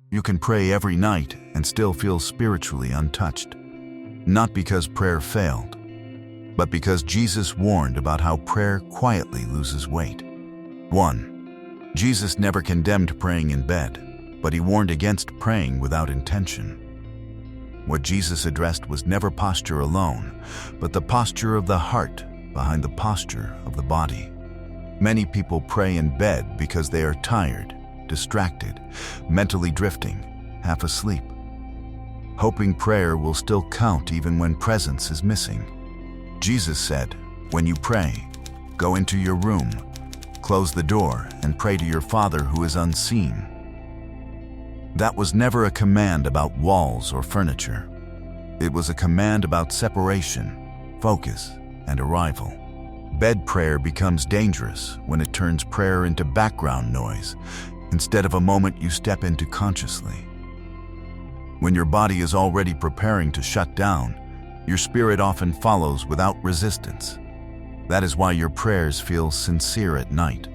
You can pray every night and still feel spiritually untouched. Not because prayer failed, but because Jesus warned about how prayer quietly loses weight. 1. Jesus never condemned praying in bed, but he warned against praying without intention. What Jesus addressed was never posture alone, but the posture of the heart behind the posture of the body. Many people pray in bed because they are tired, distracted, mentally drifting, half asleep, hoping prayer will still count even when presence is missing. Jesus said, "When you pray, go into your room, close the door, and pray to your Father who is unseen." That was never a command about walls or furniture. It was a command about separation, focus, and arrival. Bed prayer becomes dangerous when it turns prayer into background noise instead of a moment you step into consciously. When your body is already preparing to shut down, your spirit often follows without resistance. That is why your prayers feel sincere at night,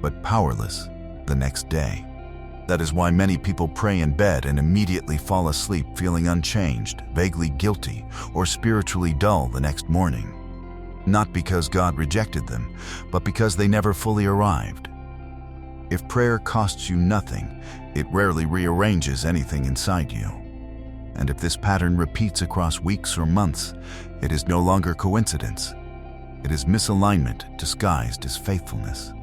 but powerless the next day. That is why many people pray in bed and immediately fall asleep feeling unchanged, vaguely guilty, or spiritually dull the next morning. Not because God rejected them, but because they never fully arrived. If prayer costs you nothing, it rarely rearranges anything inside you. And if this pattern repeats across weeks or months, it is no longer coincidence. It is misalignment disguised as faithfulness.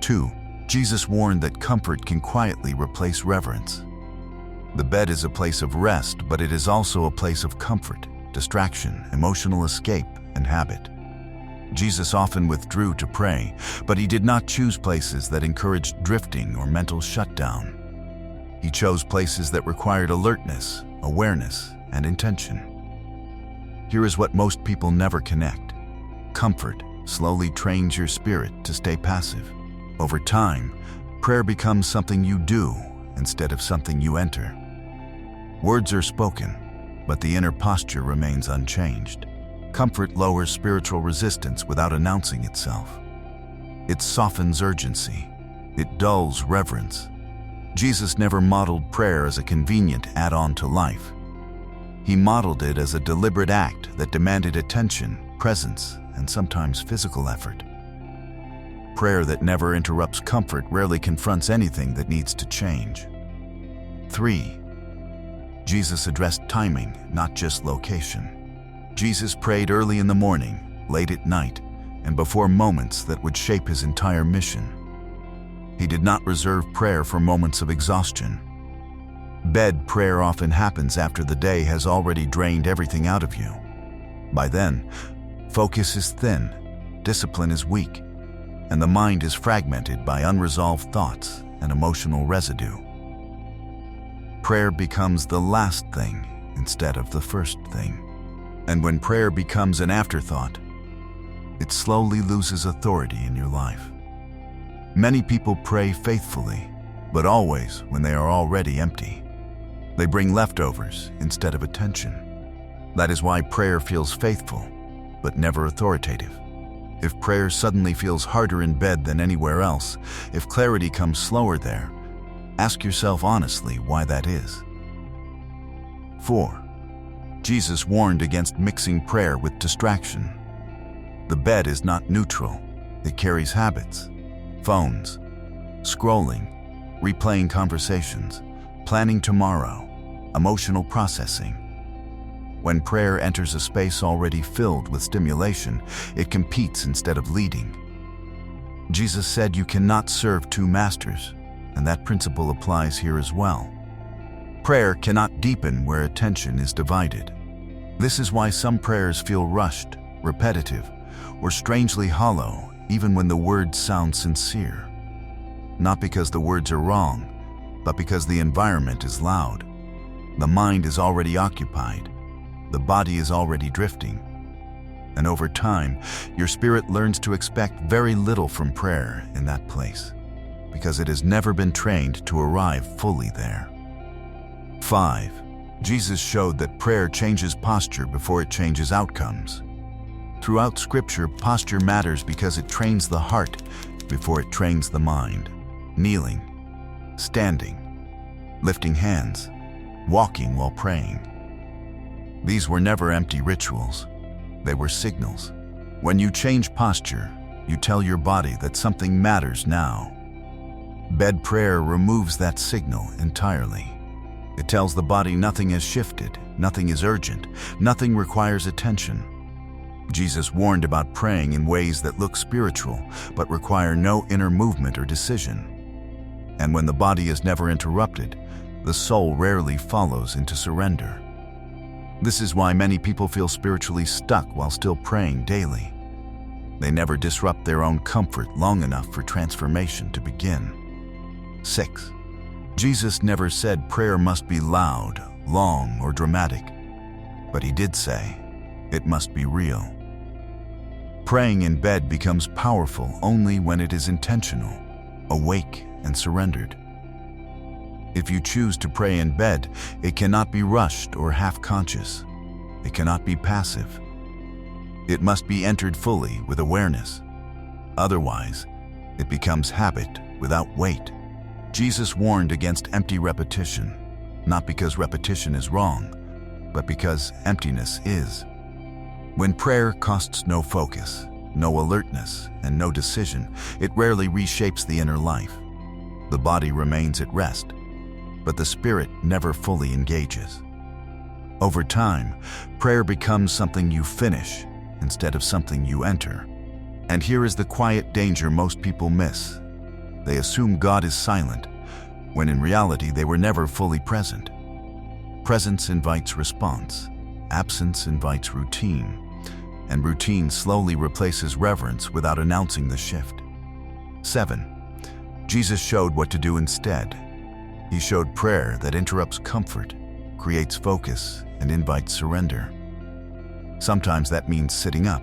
2. Jesus warned that comfort can quietly replace reverence. The bed is a place of rest, but it is also a place of comfort, distraction, emotional escape, and habit. Jesus often withdrew to pray, but he did not choose places that encouraged drifting or mental shutdown. He chose places that required alertness, awareness, and intention. Here is what most people never connect. Comfort slowly trains your spirit to stay passive. Over time, prayer becomes something you do instead of something you enter. Words are spoken, but the inner posture remains unchanged. Comfort lowers spiritual resistance without announcing itself. It softens urgency. It dulls reverence. Jesus never modeled prayer as a convenient add-on to life. He modeled it as a deliberate act that demanded attention, presence, and sometimes physical effort. Prayer that never interrupts comfort rarely confronts anything that needs to change. 3. Jesus addressed timing, not just location. Jesus prayed early in the morning, late at night, and before moments that would shape his entire mission. He did not reserve prayer for moments of exhaustion. Bed prayer often happens after the day has already drained everything out of you. By then, focus is thin, discipline is weak, and the mind is fragmented by unresolved thoughts and emotional residue. Prayer becomes the last thing instead of the first thing. And when prayer becomes an afterthought, it slowly loses authority in your life. Many people pray faithfully, but always when they are already empty. They bring leftovers instead of attention. That is why prayer feels faithful, but never authoritative. If prayer suddenly feels harder in bed than anywhere else, if clarity comes slower there, ask yourself honestly why that is. 4. Jesus warned against mixing prayer with distraction. The bed is not neutral. It carries habits, phones, scrolling, replaying conversations, planning tomorrow, emotional processing. When prayer enters a space already filled with stimulation, it competes instead of leading. Jesus said you cannot serve two masters, and that principle applies here as well. Prayer cannot deepen where attention is divided. This is why some prayers feel rushed, repetitive, or strangely hollow, even when the words sound sincere. Not because the words are wrong, but because the environment is loud. The mind is already occupied. The body is already drifting. And over time, your spirit learns to expect very little from prayer in that place, because it has never been trained to arrive fully there. 5. Jesus showed that prayer changes posture before it changes outcomes. Throughout Scripture, posture matters because it trains the heart before it trains the mind. Kneeling, standing, lifting hands, walking while praying. These were never empty rituals. They were signals. When you change posture, you tell your body that something matters now. Bed prayer removes that signal entirely. It tells the body nothing has shifted, nothing is urgent, nothing requires attention. Jesus warned about praying in ways that look spiritual, but require no inner movement or decision. And when the body is never interrupted, the soul rarely follows into surrender. This is why many people feel spiritually stuck while still praying daily. They never disrupt their own comfort long enough for transformation to begin. 6. Jesus never said prayer must be loud, long, or dramatic, but he did say it must be real. Praying in bed becomes powerful only when it is intentional, awake, and surrendered. If you choose to pray in bed, it cannot be rushed or half-conscious. It cannot be passive. It must be entered fully with awareness. Otherwise, it becomes habit without weight. Jesus warned against empty repetition, not because repetition is wrong, but because emptiness is. When prayer costs no focus, no alertness, and no decision, it rarely reshapes the inner life. The body remains at rest, but the spirit never fully engages. Over time, prayer becomes something you finish instead of something you enter. And here is the quiet danger most people miss. They assume God is silent, when in reality they were never fully present. Presence invites response, absence invites routine, and routine slowly replaces reverence without announcing the shift. 7. Jesus showed what to do instead. He showed prayer that interrupts comfort, creates focus, and invites surrender. Sometimes that means sitting up,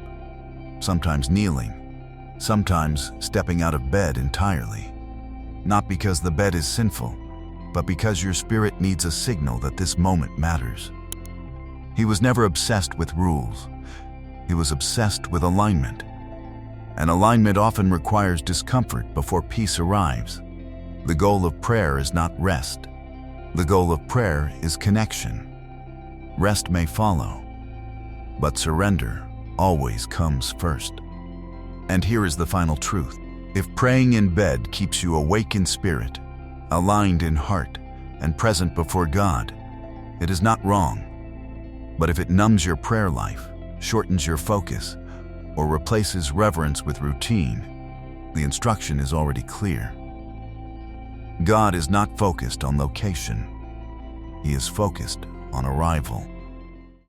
sometimes kneeling, sometimes stepping out of bed entirely. Not because the bed is sinful, but because your spirit needs a signal that this moment matters. He was never obsessed with rules. He was obsessed with alignment. And alignment often requires discomfort before peace arrives. The goal of prayer is not rest. The goal of prayer is connection. Rest may follow, but surrender always comes first. And here is the final truth. If praying in bed keeps you awake in spirit, aligned in heart, and present before God, it is not wrong. But if it numbs your prayer life, shortens your focus, or replaces reverence with routine, the instruction is already clear. God is not focused on location. He is focused on arrival.